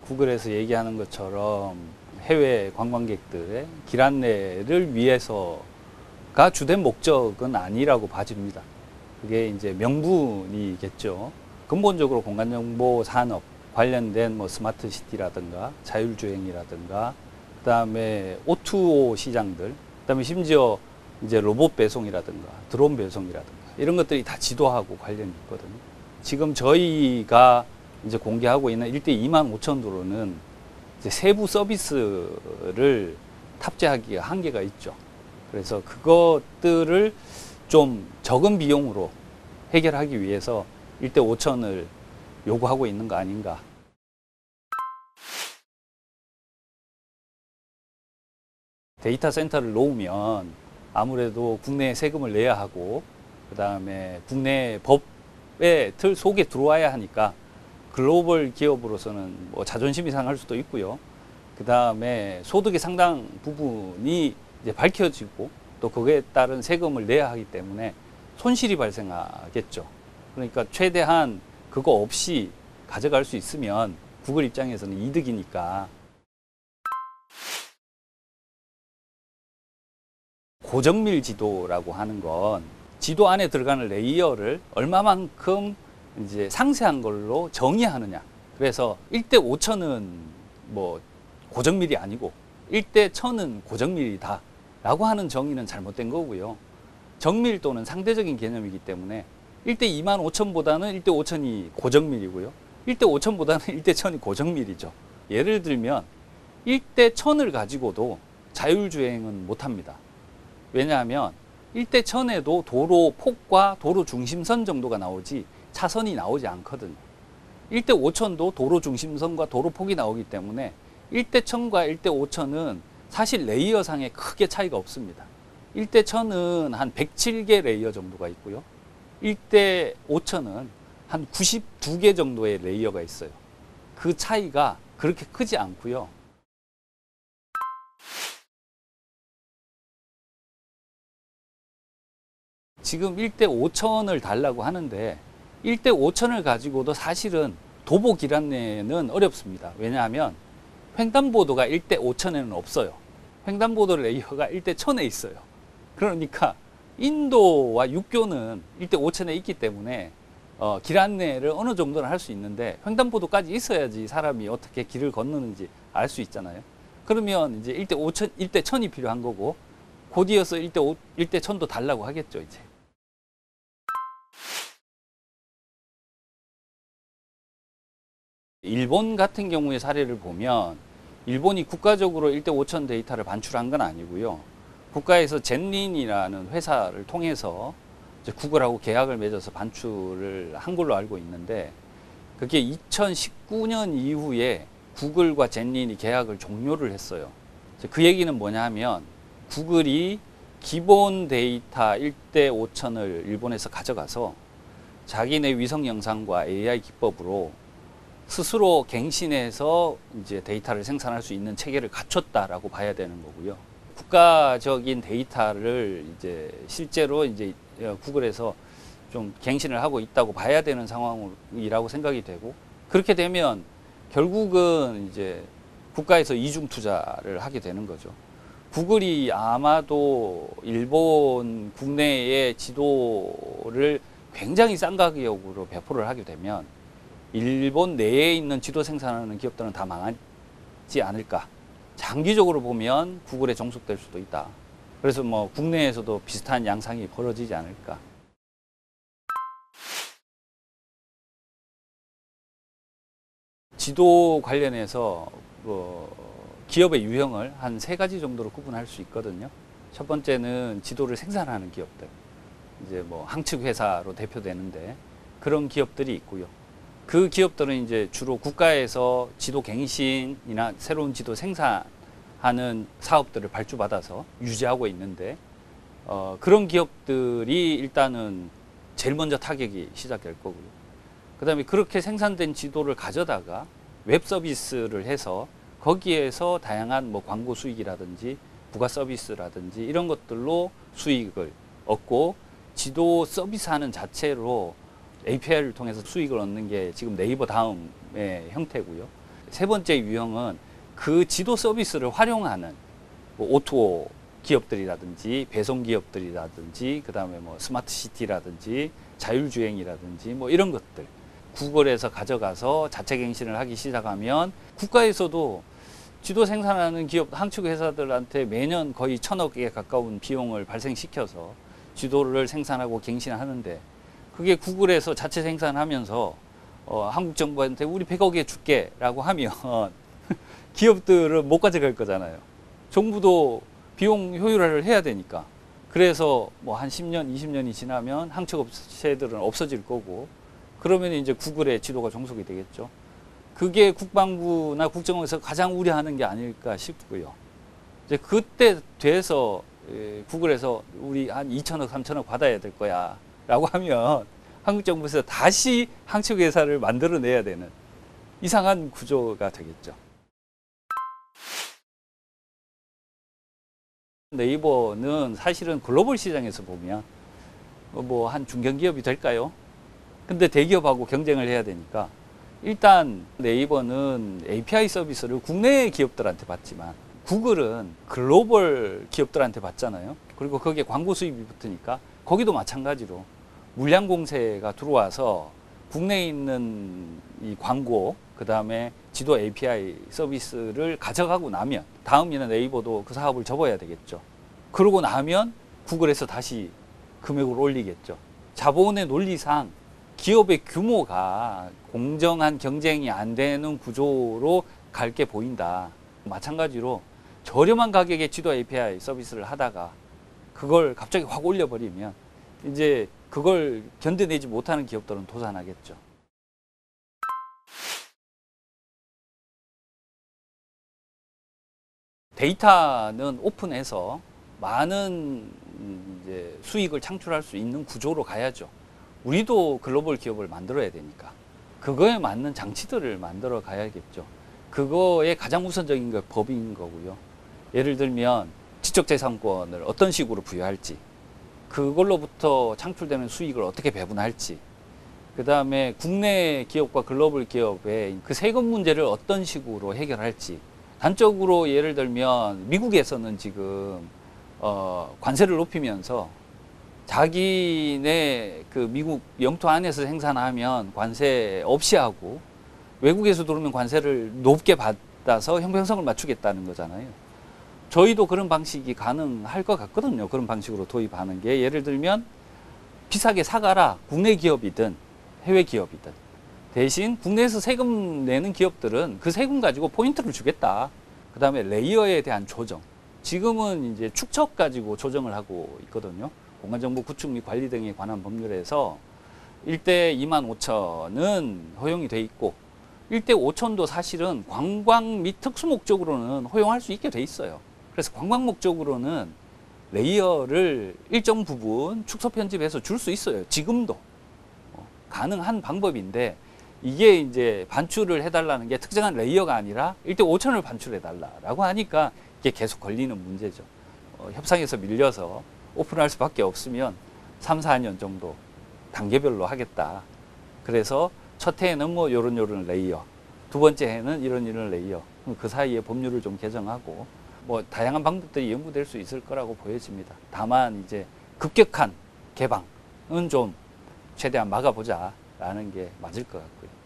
구글에서 얘기하는 것처럼 해외 관광객들의 길 안내를 위해서가 주된 목적은 아니라고 봐집니다. 그게 이제 명분이겠죠. 근본적으로 공간정보 산업 관련된 뭐 스마트 시티라든가 자율주행이라든가 그다음에 O2O 시장들, 그다음에 심지어 이제 로봇 배송이라든가 드론 배송이라든가 이런 것들이 다 지도하고 관련이 있거든요. 지금 저희가 이제 공개하고 있는 일대 25,000도로는 이제 세부 서비스를 탑재하기가 한계가 있죠. 그래서 그것들을 좀 적은 비용으로 해결하기 위해서 1대 5천을 요구하고 있는 거 아닌가. 데이터 센터를 놓으면 아무래도 국내에 세금을 내야 하고 그 다음에 국내 법의 틀 속에 들어와야 하니까 글로벌 기업으로서는 뭐 자존심이 상할 수도 있고요. 그 다음에 소득의 상당 부분이 이제 밝혀지고 또 거기에 따른 세금을 내야 하기 때문에 손실이 발생하겠죠. 그러니까 최대한 그거 없이 가져갈 수 있으면 구글 입장에서는 이득이니까. 고정밀 지도라고 하는 건 지도 안에 들어가는 레이어를 얼마만큼 이제 상세한 걸로 정의하느냐. 그래서 1대 5천은 뭐 고정밀이 아니고 1대 1000은 고정밀이다 라고 하는 정의는 잘못된 거고요. 정밀도는 상대적인 개념이기 때문에 1대 25,000보다는 1대 5천이 고정밀이고요. 1대 5천보다는 1대 1000이 고정밀이죠. 예를 들면 1대 1000을 가지고도 자율주행은 못합니다. 왜냐하면 1대 1000에도 도로 폭과 도로 중심선 정도가 나오지 차선이 나오지 않거든요. 1대 5천도 도로 중심선과 도로 폭이 나오기 때문에 1대 1000과 1대 5천은 사실 레이어상에 크게 차이가 없습니다. 1대 1000은 한 107개 레이어 정도가 있고요. 1대 5천은 한 92개 정도의 레이어가 있어요. 그 차이가 그렇게 크지 않고요. 지금 1대 5천을 달라고 하는데 1대 5천을 가지고도 사실은 도보 길 안내는 어렵습니다. 왜냐하면 횡단보도가 1대 5천에는 없어요. 횡단보도 레이어가 1대 1000에 있어요. 그러니까 인도와 육교는 1대 5천에 있기 때문에 길 안내를 어느 정도는 할 수 있는데 횡단보도까지 있어야지 사람이 어떻게 길을 건너는지 알 수 있잖아요. 그러면 이제 1대 5천, 1대 1000이 필요한 거고 곧 이어서 1대 1000도 달라고 하겠죠, 이제. 일본 같은 경우의 사례를 보면 일본이 국가적으로 1대 5천 데이터를 반출한 건 아니고요. 국가에서 젠린이라는 회사를 통해서 이제 구글하고 계약을 맺어서 반출을 한 걸로 알고 있는데 그게 2019년 이후에 구글과 젠린이 계약을 종료를 했어요. 그 얘기는 뭐냐 하면 구글이 기본 데이터 1대 5천을 일본에서 가져가서 자기네 위성 영상과 AI 기법으로 스스로 갱신해서 이제 데이터를 생산할 수 있는 체계를 갖췄다라고 봐야 되는 거고요. 국가적인 데이터를 이제 실제로 이제 구글에서 좀 갱신을 하고 있다고 봐야 되는 상황이라고 생각이 되고 그렇게 되면 결국은 이제 국가에서 이중 투자를 하게 되는 거죠. 구글이 아마도 일본 국내의 지도를 굉장히 싼 가격으로 배포를 하게 되면 일본 내에 있는 지도 생산하는 기업들은 다 망하지 않을까. 장기적으로 보면 구글에 종속될 수도 있다. 그래서 뭐 국내에서도 비슷한 양상이 벌어지지 않을까. 지도 관련해서 기업의 유형을 한 3가지 정도로 구분할 수 있거든요. 첫 번째는 지도를 생산하는 기업들. 이제 뭐 항축 회사로 대표되는데 그런 기업들이 있고요. 그 기업들은 이제 주로 국가에서 지도 갱신이나 새로운 지도 생산하는 사업들을 발주받아서 유지하고 있는데 그런 기업들이 일단은 제일 먼저 타격이 시작될 거고요. 그 다음에 그렇게 생산된 지도를 가져다가 웹 서비스를 해서 거기에서 다양한 뭐 광고 수익이라든지 부가 서비스라든지 이런 것들로 수익을 얻고 지도 서비스하는 자체로 API를 통해서 수익을 얻는 게 지금 네이버 다음의 형태고요. 세 번째 유형은 그 지도 서비스를 활용하는 뭐 오토 기업들이라든지 배송 기업들이라든지 그다음에 뭐 스마트 시티라든지 자율주행이라든지 뭐 이런 것들 구글에서 가져가서 자체 갱신을 하기 시작하면 국가에서도 지도 생산하는 기업 항축 회사들한테 매년 거의 1,000억에 가까운 비용을 발생시켜서 지도를 생산하고 갱신하는데 그게 구글에서 자체 생산하면서 한국 정부한테 우리 100억에 줄게 라고 하면 기업들은 못 가져갈 거잖아요. 정부도 비용 효율화를 해야 되니까. 그래서 뭐 한 10년, 20년이 지나면 항축업체들은 없어질 거고 그러면 이제 구글의 지도가 종속이 되겠죠. 그게 국방부나 국정원에서 가장 우려하는 게 아닐까 싶고요. 이제 그때 돼서 구글에서 우리 한 2천억, 3천억 받아야 될 거야 라고 하면 한국 정부에서 다시 항축회사를 만들어내야 되는 이상한 구조가 되겠죠. 네이버는 사실은 글로벌 시장에서 보면 뭐 한 중견기업이 될까요? 근데 대기업하고 경쟁을 해야 되니까 일단 네이버는 API 서비스를 국내 기업들한테 받지만 구글은 글로벌 기업들한테 받잖아요. 그리고 거기에 광고 수입이 붙으니까 거기도 마찬가지로 물량 공세가 들어와서 국내에 있는 이 광고 그 다음에 지도 API 서비스를 가져가고 나면 다음에는 네이버도 그 사업을 접어야 되겠죠. 그러고 나면 구글에서 다시 금액을 올리겠죠. 자본의 논리상 기업의 규모가 공정한 경쟁이 안 되는 구조로 갈 게 보인다. 마찬가지로 저렴한 가격에 지도 API 서비스를 하다가 그걸 갑자기 확 올려버리면 이제 그걸 견뎌내지 못하는 기업들은 도산하겠죠. 데이터는 오픈해서 많은 이제 수익을 창출할 수 있는 구조로 가야죠. 우리도 글로벌 기업을 만들어야 되니까 그거에 맞는 장치들을 만들어 가야겠죠. 그거의 가장 우선적인 게 법인 거고요. 예를 들면 지적재산권을 어떤 식으로 부여할지, 그걸로부터 창출되는 수익을 어떻게 배분할지, 그 다음에 국내 기업과 글로벌 기업의 그 세금 문제를 어떤 식으로 해결할지. 단적으로 예를 들면 미국에서는 지금 관세를 높이면서 자기네 그 미국 영토 안에서 생산하면 관세 없이 하고 외국에서 들어오면 관세를 높게 받아서 형평성을 맞추겠다는 거잖아요. 저희도 그런 방식이 가능할 것 같거든요. 그런 방식으로 도입하는 게 예를 들면 비싸게 사가라. 국내 기업이든 해외 기업이든. 대신 국내에서 세금 내는 기업들은 그 세금 가지고 포인트를 주겠다. 그 다음에 레이어에 대한 조정. 지금은 이제 축척 가지고 조정을 하고 있거든요. 공간정보 구축 및 관리 등에 관한 법률에서 1대 25,000은 허용이 돼 있고 1대 5,000도 사실은 관광 및 특수 목적으로는 허용할 수 있게 돼 있어요. 그래서 관광 목적으로는 레이어를 일정 부분 축소 편집해서 줄 수 있어요. 지금도 가능한 방법인데 이게 이제 반출을 해달라는 게 특정한 레이어가 아니라 1대 5,000을 반출해달라고 하니까 이게 계속 걸리는 문제죠. 협상에서 밀려서 오픈할 수밖에 없으면 3, 4년 정도 단계별로 하겠다. 그래서 첫 해에는 뭐 요런 레이어, 두 번째 해는 이런 레이어, 그 사이에 법률을 좀 개정하고 뭐 다양한 방법들이 연구될 수 있을 거라고 보여집니다. 다만 이제 급격한 개방은 좀 최대한 막아보자라는 게 맞을 것 같고요.